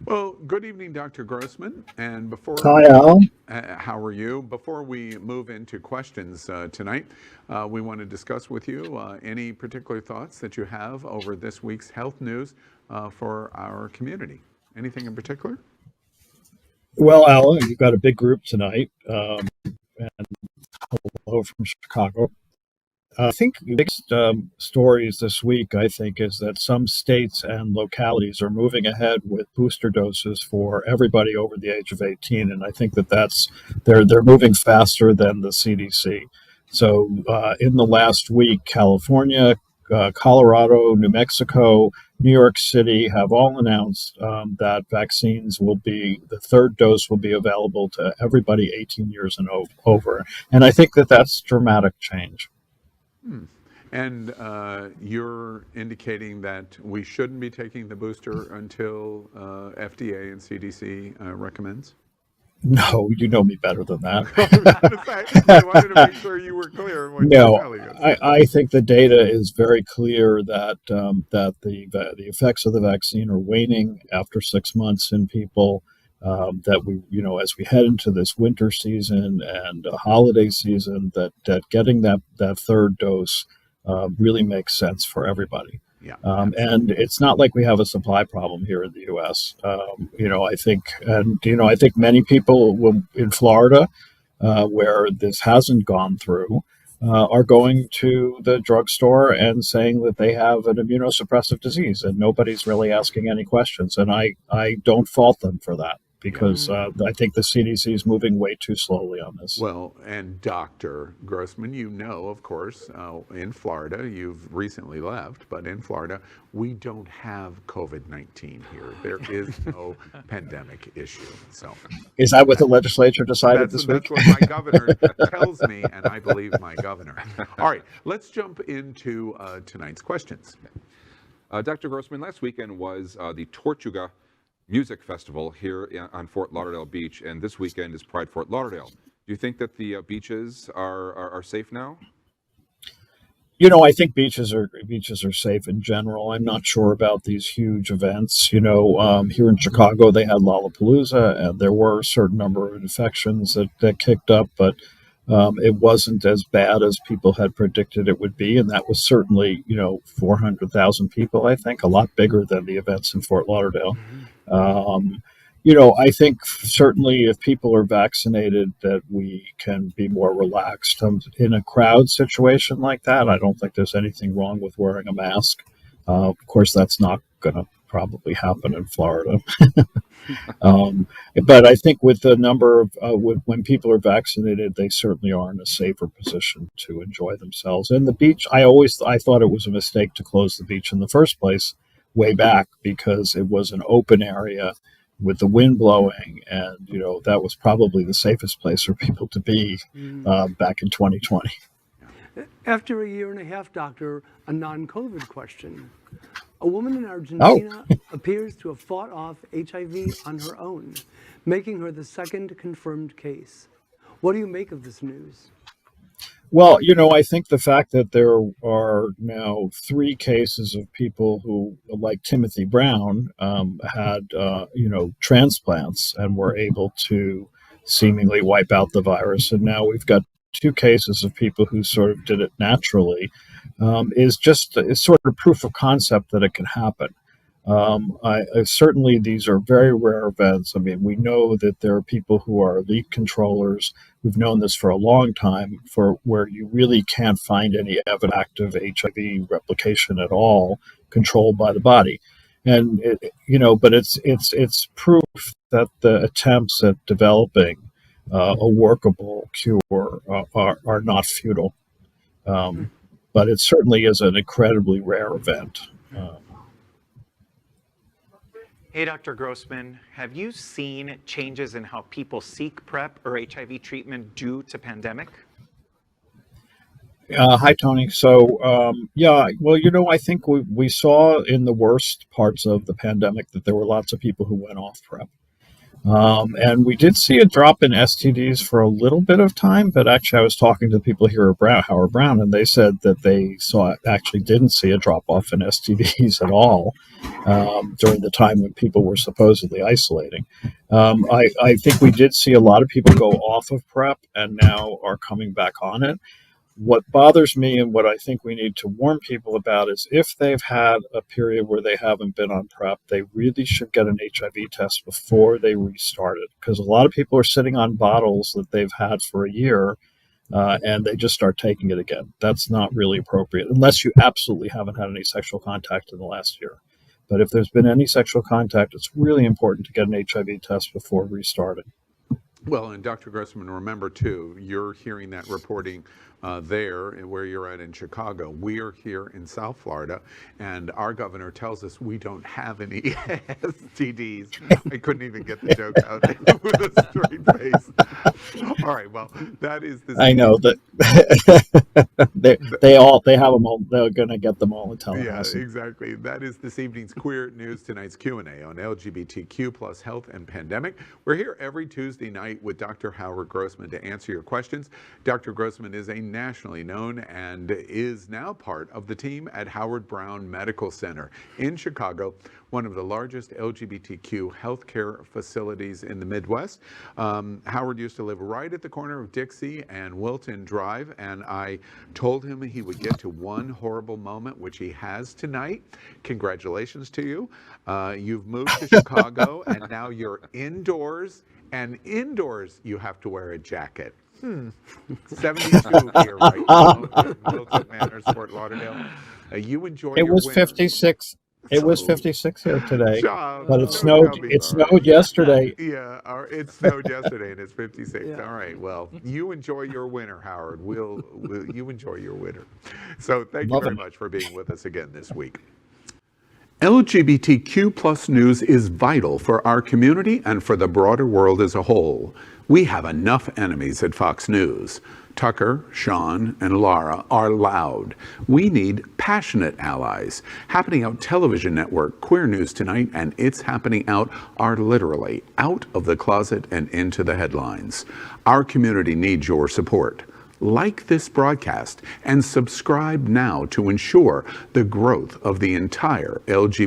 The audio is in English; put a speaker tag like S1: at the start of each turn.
S1: Well, good evening, Dr. Grossman. And
S2: Hi, Al.
S1: how are you? Before we move into questions tonight, we want to discuss with you any particular thoughts that you have over this week's health news for our community. Anything in particular?
S2: Well, Al, you've got a big group tonight, and hello from Chicago. I think the biggest stories this week, I think, is that some states and localities are moving ahead with booster doses for everybody over the age of 18, and I think they're moving faster than the CDC. So, in the last week, California, Colorado, New Mexico, New York City have all announced that the third dose will be available to everybody 18 years and over, and I think that that's dramatic change.
S1: Hmm. And you're indicating that we shouldn't be taking the booster until FDA and CDC recommends?
S2: No, you know me better than that.
S1: I wanted to make sure you were clear in what you were
S2: No,
S1: telling us.
S2: I think the data is very clear that the effects of the vaccine are waning after 6 months in people. That as we head into this winter season and a holiday season, that getting that third dose really makes sense for everybody.
S1: Yeah,
S2: and it's not like we have a supply problem here in the U.S. I think many people in Florida, where this hasn't gone through, are going to the drugstore and saying that they have an immunosuppressive disease, and nobody's really asking any questions. And I don't fault them for that because I think the CDC is moving way too slowly on this.
S1: Well, and Dr. Grossman, of course, in Florida, you've recently left, but in Florida, we don't have COVID-19 here. There is no pandemic issue. So,
S2: is that what the legislature decided this week?
S1: That's what my governor tells me, and I believe my governor. All right, let's jump into tonight's questions.
S3: Dr. Grossman, last weekend was the Tortuga Music Festival here on Fort Lauderdale Beach, and this weekend is Pride Fort Lauderdale. Do you think that the beaches are safe now?
S2: I think beaches are safe in general. I'm not sure about these huge events. Here in Chicago, they had Lollapalooza, and there were a certain number of infections that kicked up, but it wasn't as bad as people had predicted it would be, and that was certainly 400,000 people. I think a lot bigger than the events in Fort Lauderdale. I think certainly if people are vaccinated that we can be more relaxed. In a crowd situation like that, I don't think there's anything wrong with wearing a mask. Of course, that's not going to probably happen in Florida. But I think with the number of when people are vaccinated, they certainly are in a safer position to enjoy themselves. And the beach, I thought it was a mistake to close the beach in the first place way back because it was an open area with the wind blowing, and that was probably the safest place for people to be back in 2020.
S4: After a year and a half, Doctor, a non-COVID question. A woman in Argentina appears to have fought off HIV on her own, making her the second confirmed case. What do you make of this news?
S2: Well, I think the fact that there are now 3 cases of people who, like Timothy Brown, had, transplants and were able to seemingly wipe out the virus. And now we've got 2 cases of people who sort of did it naturally, is sort of proof of concept that it can happen. Certainly, these are very rare events. I mean, we know that there are people who are elite controllers. We've known this for a long time, for where you really can't find any evidence of active HIV replication at all, controlled by the body. And but it's proof that the attempts at developing a workable cure are not futile. But it certainly is an incredibly rare event.
S5: Hey, Dr. Grossman, have you seen changes in how people seek PrEP or HIV treatment due to pandemic?
S2: Hi, Tony. So, I think we saw in the worst parts of the pandemic that there were lots of people who went off PrEP. And we did see a drop in STDs for a little bit of time, but actually I was talking to people here at Howard Brown, and they said that they actually didn't see a drop off in STDs at all during the time when people were supposedly isolating. I think we did see a lot of people go off of PrEP and now are coming back on it. What bothers me and what I think we need to warn people about is if they've had a period where they haven't been on PrEP, they really should get an HIV test before they restart it. Because a lot of people are sitting on bottles that they've had for a year and they just start taking it again. That's not really appropriate unless you absolutely haven't had any sexual contact in the last year. But if there's been any sexual contact, it's really important to get an HIV test before restarting.
S1: Well, and Dr. Grossman, remember too, you're hearing that reporting there where you're at in Chicago. We are here in South Florida, and our governor tells us we don't have any STDs. I couldn't even get the joke out with a straight face. All right, well, that is the.
S2: I know that they have them all. They're going to get them all in Tallahassee.
S1: Yeah, exactly. That is this evening's Queer News Tonight's Q&A on LGBTQ plus health and pandemic. We're here every Tuesday night with Dr. Howard Grossman to answer your questions. Dr. Grossman is a nationally known and is now part of the team at Howard Brown Medical Center in Chicago, one of the largest LGBTQ healthcare facilities in the Midwest. Howard used to live right at the corner of Dixie and Wilton Drive, and I told him he would get to one horrible moment, which he has tonight. Congratulations to you. You've moved to Chicago, and now you're indoors, and indoors you have to wear a jacket. 72 here right now in Wilton Manors, Fort Lauderdale. You enjoy
S2: It
S1: your
S2: was
S1: winter.
S2: 56. It was 56 here today, but it
S1: snowed.
S2: snowed yesterday.
S1: Yeah, it snowed yesterday and it's 56.
S4: Yeah.
S1: All right, well, you enjoy your winter, Howard. You enjoy your winter. So thank you very much for being with us again this week. LGBTQ plus news is vital for our community and for the broader world as a whole. We have enough enemies at Fox News. Tucker, Sean, and Laura are loud. We need passionate allies. Happening Out Television Network, Queer News Tonight, and It's Happening Out are literally out of the closet and into the headlines. Our community needs your support. Like this broadcast and subscribe now to ensure the growth of the entire LGBT